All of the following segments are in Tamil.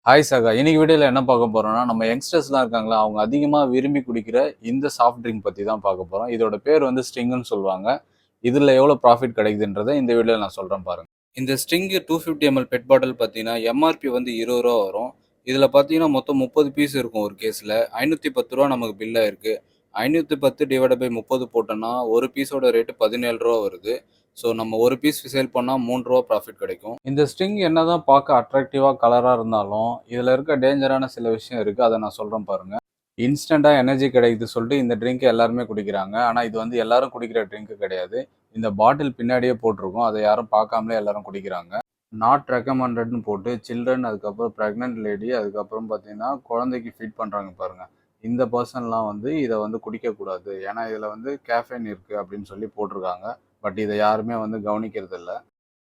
ஹாய் சகா. இன்னைக்கு வீடியோவில் என்ன பார்க்க போறோம்னா, நம்ம யங்ஸ்டர்ஸ்லாம் இருக்காங்களா, அவங்க அதிகமாக விரும்பி குடிக்கிற இந்த சாஃப்ட் ட்ரிங்க் பற்றி தான் பார்க்க போறோம். இதோட பேர் வந்து ஸ்ட்ரிங்னு சொல்லுவாங்க. இதில் எவ்வளோ ப்ராஃபிட் கிடைக்குதுன்றதை இந்த வீடியோவில் நான் சொல்கிறேன் பாருங்க. இந்த ஸ்ட்ரிங் 250 ml பெட் பாட்டில் பார்த்தீங்கன்னா எம்ஆர்பி வந்து 20 ரூபா வரும். இதில் பார்த்தீங்கன்னா மொத்தம் 30 பீஸ் இருக்கும் ஒரு கேஸில். 510 ரூபா நமக்கு பில்லாக இருக்குது. 510 டிவைட் பை 30 போட்டோன்னா ஒரு பீஸோட ரேட்டு 17 ரூபா வருது. ஸோ நம்ம ஒரு பீஸ் சேல் பண்ணால் 3 ரூபா ப்ராஃபிட் கிடைக்கும். இந்த ஸ்ட்ரிங் என்னதான் பார்க்க அட்ராக்டிவாக கலராக இருந்தாலும் இதில் இருக்க டேஞ்சரான சில விஷயம் இருக்குது. அதை நான் சொல்கிறேன் பாருங்க. இன்ஸ்டண்ட்டாக எனர்ஜி கிடைக்குது சொல்லிட்டு இந்த ட்ரிங்க் எல்லாருமே குடிக்கிறாங்க. ஆனால் இது வந்து எல்லாரும் குடிக்கிற ட்ரிங்க் கிடையாது. இந்த பாட்டில் பின்னாடியே போட்டிருக்கும். அதை யாரும் பார்க்காமலே எல்லாரும் குடிக்கிறாங்க. நாட் ரெக்கமெண்டட்னு போட்டு சில்ட்ரன், அதுக்கப்புறம் ப்ரெக்னென்ட் லேடி, அதுக்கப்புறம் பார்த்தீங்கன்னா குழந்தைக்கு ஃபீட் பண்ணுறாங்க பாருங்க. இந்த பர்சன்லாம் வந்து இதை வந்து குடிக்கக்கூடாது. ஏன்னா இதில் வந்து கேஃபைன் இருக்குது அப்படின்னு சொல்லி போட்டிருக்காங்க. பட் இதை யாருமே வந்து கவனிக்கிறது இல்லை.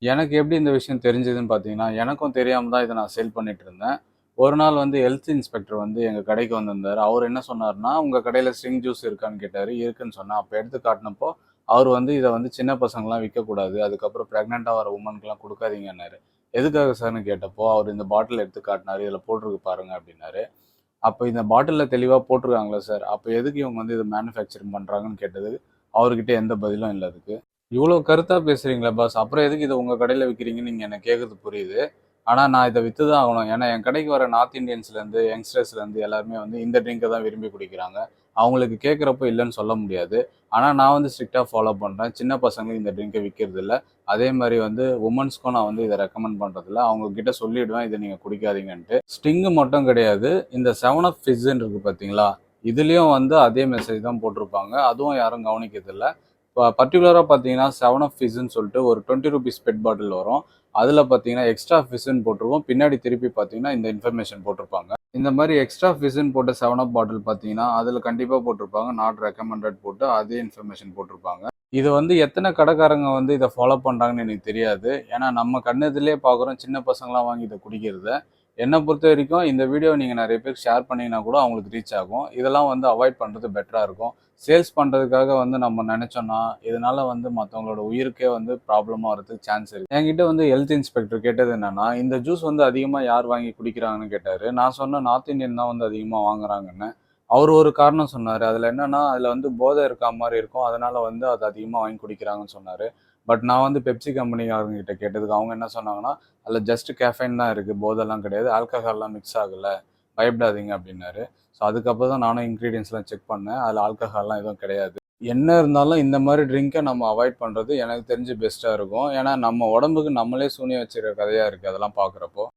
எனக்கு எப்படி இந்த விஷயம் தெரிஞ்சதுன்னு பார்த்தீங்கன்னா, எனக்கும் தெரியாமல் தான் இதை நான் சேல் பண்ணிட்டு இருந்தேன். ஒரு நாள் வந்து ஹெல்த் இன்ஸ்பெக்டர் வந்து எங்கள் கடைக்கு வந்திருந்தார். அவர் என்ன சொன்னார்னா, உங்கள் கடையில் ஸ்ட்ரிங் ஜூஸ் இருக்கான்னு கேட்டார். இருக்குன்னு சொன்னேன். அப்போ எடுத்து காட்டினப்போ அவர் வந்து இதை வந்து சின்ன பசங்களாம் விற்கக்கூடாது, அதுக்கப்புறம் ப்ரெக்னெண்ட்டாக வர உமனுக்குலாம் கொடுக்காதீங்கன்னாரு. எதுக்காக சார்னு கேட்டப்போ அவர் இந்த பாட்டில் எடுத்து காட்டினார். இதில் போட்டிருக்கு பாருங்க அப்படின்னாரு. அப்போ இந்த பாட்டிலில் தெளிவாக போட்டிருக்காங்களா சார், அப்போ எதுக்கு இவங்க வந்து இதை மேனுஃபேக்சரிங் பண்ணுறாங்கன்னு கேட்டது அவர்கிட்ட எந்த பதிலும் இல்லை அதுக்கு. இவ்வளோ கருத்தாக பேசுகிறீங்களா பாஸ், அப்புறம் எதுக்கு இதை உங்கள் கடையில் விற்கிறீங்கன்னு நீங்கள் என்ன கேட்குறது புரியுது. ஆனால் நான் இதை விற்று தான் ஆகணும். ஏன்னா என் கடைக்கு வர நார்த் இந்தியன்ஸ்லேருந்து யங்ஸ்டர்ஸ்லேருந்து எல்லாருமே வந்து இந்த ட்ரிங்கை தான் விரும்பி குடிக்கிறாங்க. அவங்களுக்கு கேட்குறப்போ இல்லைன்னு சொல்ல முடியாது. ஆனால் நான் வந்து ஸ்ட்ரிக்டாக ஃபாலோ பண்ணுறேன். சின்ன பசங்களுக்கு இந்த ட்ரிங்கை விற்கிறது இல்லை. அதே மாதிரி வந்து உமன்ஸ்க்கும் நான் வந்து இதை ரெக்கமெண்ட் பண்ணுறதில்ல. அவங்கக்கிட்ட சொல்லிவிடுவேன் இதை நீங்கள் குடிக்காதீங்கன்ட்டு. ஸ்டிங்கு மட்டும் கிடையாது, இந்த 7up ஃபிஸ்ஸுன்னு இருக்குது பார்த்தீங்களா, இதுலேயும் வந்து அதே மெசேஜ் தான் போட்டிருப்பாங்க. அதுவும் யாரும் கவனிக்கிறதில்ல. இப்போ பர்டிகுலராக பார்த்தீங்கன்னா 7up ஃபிஸ்ஸுன்னு சொல்லிட்டு ஒரு 20 rupees பெட் பாட்டில் வரும். அதில் பார்த்தீங்கன்னா எக்ஸ்ட்ரா ஃபிஸ்ஸுன்னு போட்டிருக்கும். பின்னாடி திருப்பி பார்த்தீங்கன்னா இந்த இன்ஃபர்மேஷன் போட்டிருப்பாங்க. இந்த மாதிரி எக்ஸ்ட்ரா ஃபிஸ்ஸுன்னு போட்ட 7up பாட்டில் பார்த்தீங்கன்னா அதில் கண்டிப்பாக போட்டிருப்பாங்க நாட் ரெக்கமெண்டட் போட்டு அதே இன்ஃபர்மேஷன் போட்டிருப்பாங்க. இது வந்து எத்தனை கடைக்காரங்க வந்து இதை ஃபாலோ பண்ணுறாங்கன்னு எனக்கு தெரியாது. ஏன்னா நம்ம கண்ணெதிலே பார்க்குறோம் சின்ன பசங்களாம் வாங்கி இதை குடிக்கிறத. என்னை பொறுத்த வரைக்கும் இந்த வீடியோ நீங்கள் நிறைய பேருக்கு ஷேர் பண்ணிங்கன்னா கூட அவங்களுக்கு ரீச் ஆகும். இதெல்லாம் வந்து அவாய்ட் பண்ணுறது பெட்டராக இருக்கும். சேல்ஸ் பண்ணுறதுக்காக வந்து நம்ம நினச்சோன்னா இதனால் வந்து மற்றவங்களோட உயிருக்கே வந்து ப்ராப்ளமாக வரதுக்கு சான்ஸ் இருக்குது. என்கிட்ட வந்து ஹெல்த் இன்ஸ்பெக்டர் கேட்டது என்னென்னா, இந்த ஜூஸ் வந்து அதிகமாக யார் வாங்கி குடிக்கிறாங்கன்னு கேட்டார். நான் சொன்னேன் நார்த் இந்தியன் தான் வந்து அதிகமாக வாங்குறாங்கன்னு. அவர் ஒரு காரணம் சொன்னார். அதில் என்னென்னா, அதில் வந்து போதை இருக்கா மாதிரி இருக்கும், அதனால் வந்து அது அதிகமாக வாங்கி குடிக்கிறாங்கன்னு சொன்னார். பட் நான் வந்து பெப்சி கம்பெனிக்காரங்கிட்ட கேட்டதுக்கு அவங்க என்ன சொன்னாங்கன்னா, அதில் ஜஸ்ட் கேஃபைன் தான் இருக்குது, போதெல்லாம் கிடையாது, ஆல்கஹால்லாம் மிக்ஸ் ஆகலை, பயப்படாதீங்க அப்படின்னாரு. ஸோ அதுக்கப்புறம் தான் நானும் இன்க்ரீடியன்ஸ்லாம் செக் பண்ணேன். அதில் ஆல்கஹால்லாம் எதுவும் கிடையாது. என்ன இருந்தாலும் இந்த மாதிரி ட்ரிங்கை நம்ம அவாய்ட் பண்ணுறது எனக்கு தெரிஞ்சு பெஸ்ட்டாக இருக்கும். ஏன்னா நம்ம உடம்புக்கு நம்மளே சூனியம் வச்சுருக்க கதையாக இருக்குது அதெல்லாம் பார்க்குறப்போ.